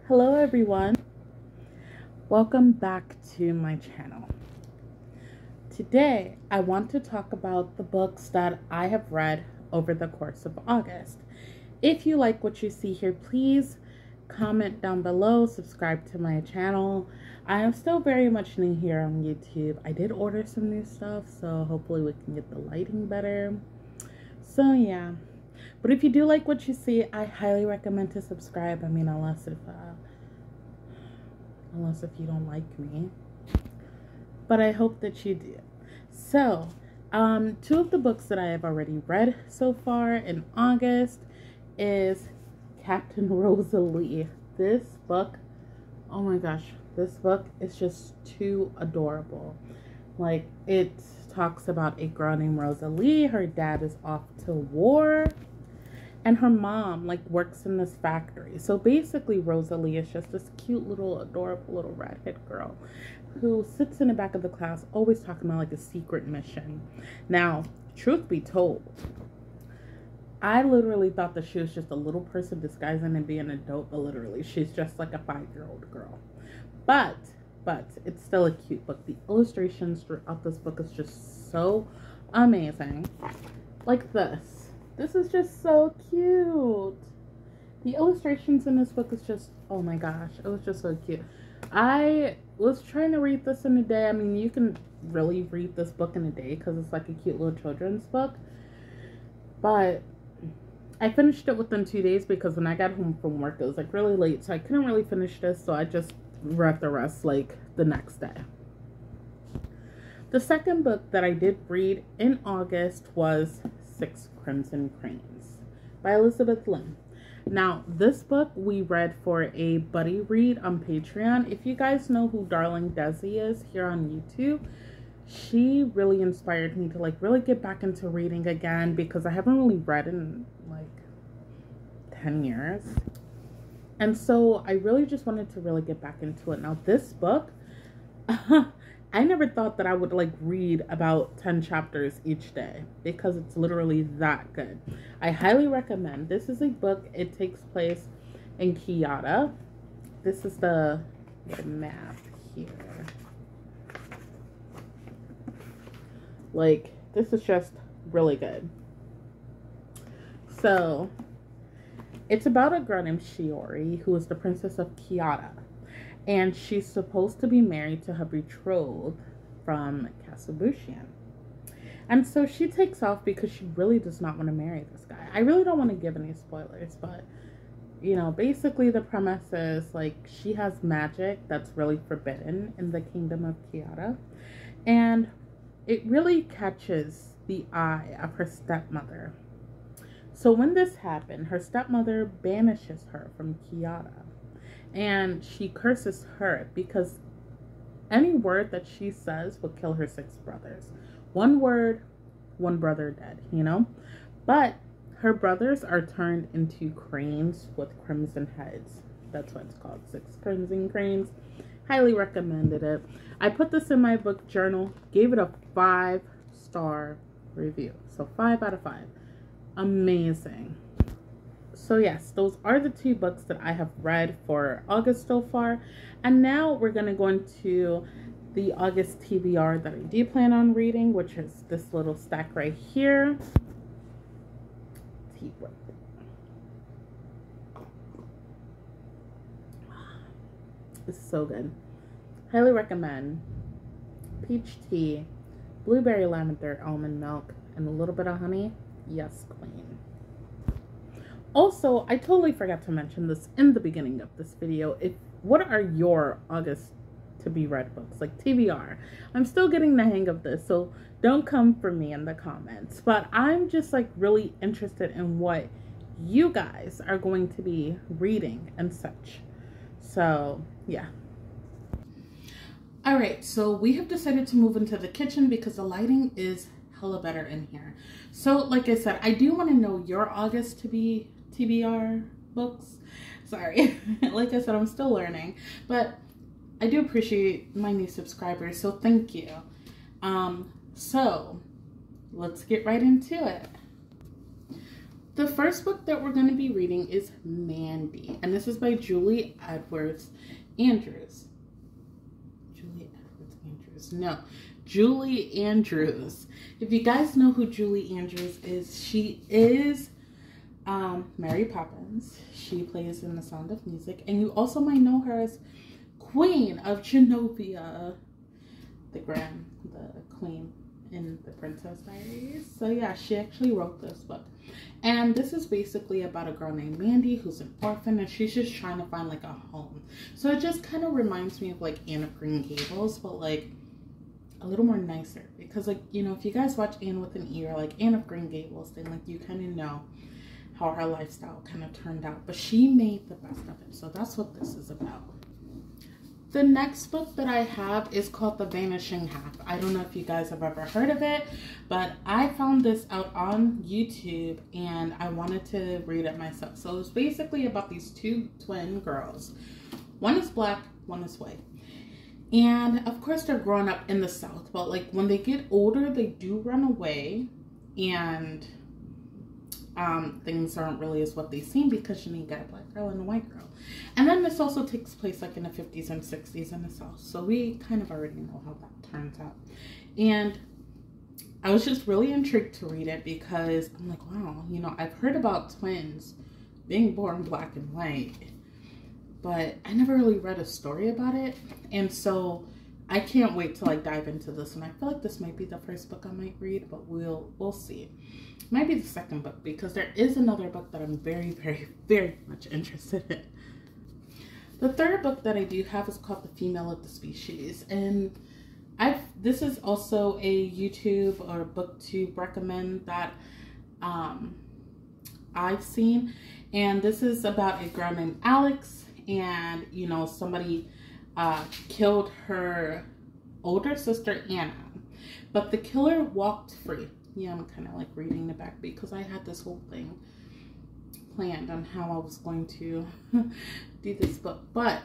Hello everyone, welcome back to my channel. Today I want to talk about the books that I have read over the course of August. If you like what you see here, please comment down below, subscribe to my channel. I am still very much new here on YouTube. I did order some new stuff, so hopefully we can get the lighting better. So yeah, but if you do like what you see, I highly recommend to subscribe. I mean, unless if you don't like me, but I hope that you do. So two of the books that I have already read so far in August is Captain Rosalie. This book, oh my gosh, this book is just too adorable. Like, it talks about a girl named Rosalie. Her dad is off to war, and her mom works in this factory. So basically Rosalie is just this cute little adorable little redhead girl who sits in the back of the class always talking about a secret mission. Now, truth be told, I literally thought that she was just a little person disguising and being an adult, but literally she's just like a 5-year-old girl. But it's still a cute book. The illustrations throughout this book is just so amazing. Like this. This is just so cute. The illustrations in this book is just, oh my gosh, it was just so cute. I was trying to read this in a day. I mean, you can really read this book in a day because it's like a cute little children's book. But I finished it within 2 days because when I got home from work, it was really late. So I couldn't really finish this. So I just read the rest the next day. The second book that I did read in August was 6 Crimson Cranes by Elizabeth Lynn. Now, this book we read for a buddy read on Patreon. If you guys know who Darling Desi is here on YouTube, she really inspired me to really get back into reading again because I haven't really read in 10 years. And so I really just wanted to really get back into it. Now, this book, I never thought that I would read about 10 chapters each day because it's literally that good. I highly recommend. This is a book. It takes place in Kyoto. This is the map here. This is just really good. So, it's about a girl named Shiori who is the princess of Kyoto. And she's supposed to be married to her betrothed from Kasabushian. And so she takes off because she really does not want to marry this guy. I really don't want to give any spoilers, but, basically the premise is, she has magic that's really forbidden in the kingdom of Kyoto. And it really catches the eye of her stepmother. So when this happened, her stepmother banishes her from Kyoto. And she curses her because any word that she says will kill her 6 brothers. One word, one brother dead, But her brothers are turned into cranes with crimson heads. That's why it's called 6 Crimson Cranes. Highly recommended it. I put this in my book journal, gave it a 5-star review. So 5 out of 5. Amazing. So yes, those are the 2 books that I have read for August so far. And now we're going to go into the August TBR that I do plan on reading, which is this little stack right here. It's so good. Highly recommend. Peach tea, blueberry lavender almond milk, and a little bit of honey. Yes, queen. Also, I totally forgot to mention this in the beginning of this video. What are your August to be read books, TBR? I'm still getting the hang of this, so don't come for me in the comments. But I'm just really interested in what you guys are going to be reading and such. So, yeah. Alright, so we have decided to move into the kitchen because the lighting is hella better in here. So, like I said, I do want to know your August to be TBR books. Sorry. Like I said, I'm still learning. But I do appreciate my new subscribers, so thank you. So, let's get right into it. The first book that we're going to be reading is Mandy, and this is by Julie Edwards Andrews. Julie Andrews. If you guys know who Julie Andrews is, she is Mary Poppins. She plays in The Sound of Music, and you also might know her as Queen of Genovia, the queen in The Princess Diaries. So yeah, she actually wrote this book, and this is basically about a girl named Mandy who's an orphan, and she's just trying to find like a home. So it just kind of reminds me of like Anne of Green Gables, but like a little more nicer, because like, you know, if you guys watch Anne with an E or like Anne of Green Gables, then like you kind of know how her lifestyle kind of turned out, but she made the best of it. So that's what this is about. The next book that I have is called The Vanishing Half. I don't know if you guys have ever heard of it, but I found this out on YouTube and I wanted to read it myself. So it's basically about these two twin girls. One is black, one is white. And of course they're growing up in the South, but like when they get older, they do run away, and things aren't really as what they seem, because you got a black girl and a white girl. And then this also takes place like in the 50s and 60s in the South. So we kind of already know how that turns out. And I was just really intrigued to read it because I'm like, wow, you know, I've heard about twins being born black and white, but I never really read a story about it. And so I can't wait to like dive into this. And I feel like this might be the first book I might read, but we'll see. It might be the second book, because there is another book that I'm very, very, very much interested in. The third book that I do have is called The Female of the Species. And this is also a YouTube or booktube recommend that I've seen. And this is about a girl named Alex, and you know, somebody killed her older sister Anna, but the killer walked free. Yeah, I'm kind of like reading the back because I had this whole thing planned on how I was going to do this book, but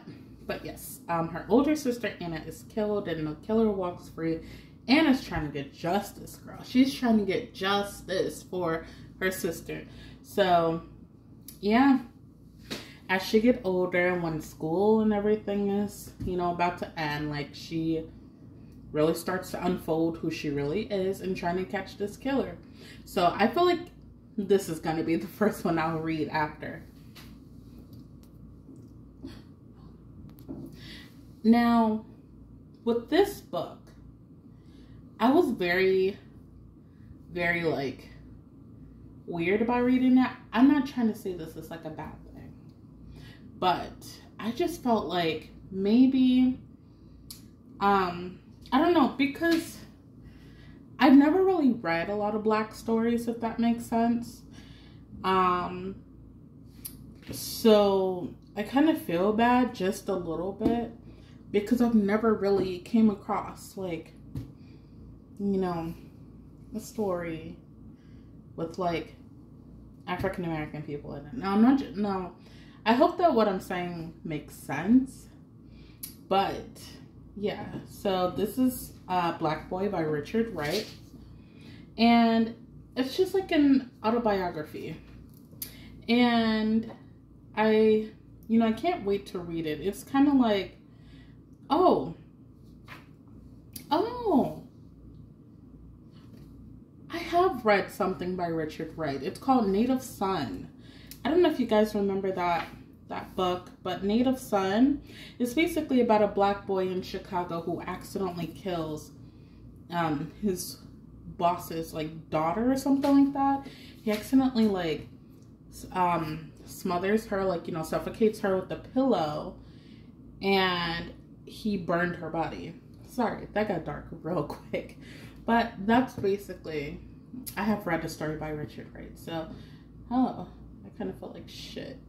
yes, her older sister Anna is killed and the killer walks free. Anna's trying to get justice, girl. She's trying to get justice for her sister. So yeah, as she get older and when school and everything is, you know, about to end, like she really starts to unfold who she really is and trying to catch this killer. So I feel like this is going to be the first one I'll read after. Now, with this book, I was very, very like weird about reading it. I'm not trying to say this is like a bad thing, but I just felt like maybe, I don't know, because I've never really read a lot of black stories, if that makes sense. So I kind of feel bad just a little bit, because I've never really came across like, you know, a story with like African American people in it. Now I'm not, no, I hope that what I'm saying makes sense, but yeah. So this is Black Boy by Richard Wright, and it's just like an autobiography, and I can't wait to read it. It's kind of like, oh, I have read something by Richard Wright. It's called Native Son. I don't know if you guys remember that book, but Native Son is basically about a black boy in Chicago who accidentally kills his boss's like daughter or something like that. He accidentally like smothers her, like, you know, suffocates her with a pillow, and he burned her body. Sorry, that got dark real quick, but that's basically, I have read a story by Richard Wright, so I kind of felt like shit.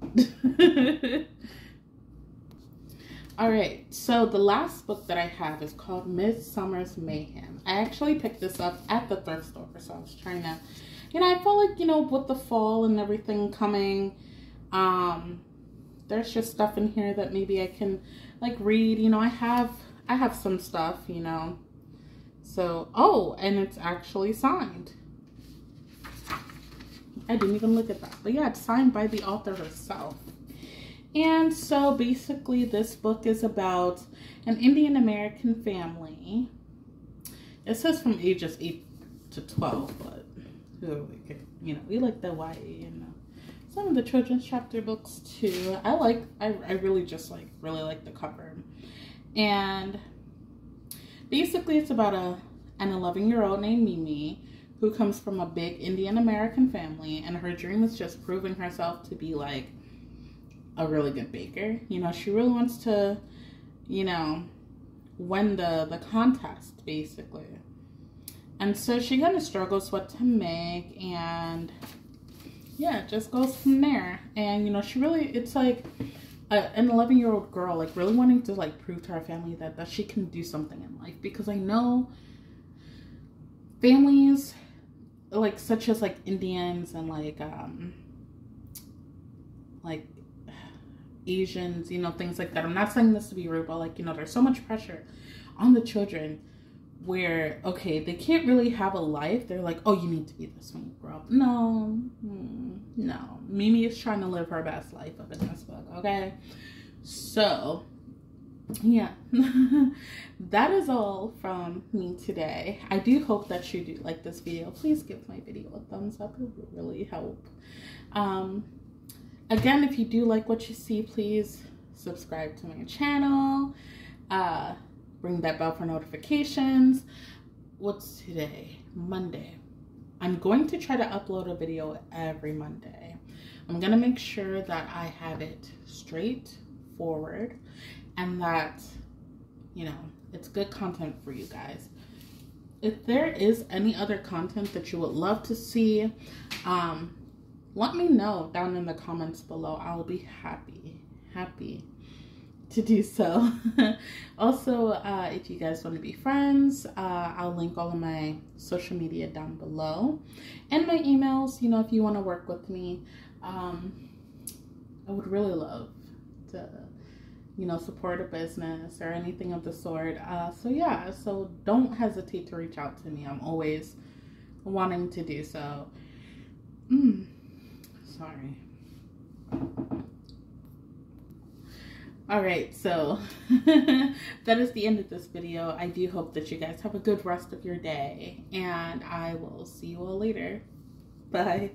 All right, so the last book that I have is called Midsummer's Mayhem. I actually picked this up at the thrift store, so I was trying to, you know, I felt like, you know, with the fall and everything coming, there's just stuff in here that maybe I can like read. You know, I have some stuff, you know, so, oh, and it's actually signed. I didn't even look at that. But yeah, it's signed by the author herself. And so basically this book is about an Indian American family. It says from ages 8 to 12, but you know, we like the YA and some of the children's chapter books too. I really just really like the cover. And basically it's about an 11-year-old named Mimi who comes from a big Indian American family, and her dream is just proving herself to be like a really good baker. You know, she really wants to, you know, win the contest basically. And so she kind of struggles what to make, and yeah, it just goes from there. And you know, she really, it's like an 11-year-old girl like really wanting to like prove to her family that she can do something in life, because I know families like such as like Indians and like Asians, you know, things like that. I'm not saying this to be rude, but like, you know, there's so much pressure on the children where, okay, they can't really have a life. They're like, oh, you need to be this when you grow up. No, no. Mimi is trying to live her best life up in this book, okay? So, yeah. That is all from me today. I do hope that you do like this video. Please give my video a thumbs up. It would really help. Again, if you do like what you see, please subscribe to my channel. Ring that bell for notifications. What's today? Monday. I'm going to try to upload a video every Monday. I'm going to make sure that I have it straightforward and that, you know, it's good content for you guys. If there is any other content that you would love to see, let me know down in the comments below. I'll be happy to do so. Also, if you guys want to be friends, I'll link all of my social media down below and my emails. You know, if you want to work with me, I would really love to, you know, support a business or anything of the sort. So yeah, so don't hesitate to reach out to me. I'm always wanting to do so. Sorry. All right, so that is the end of this video. I do hope that you guys have a good rest of your day, and I will see you all later. Bye.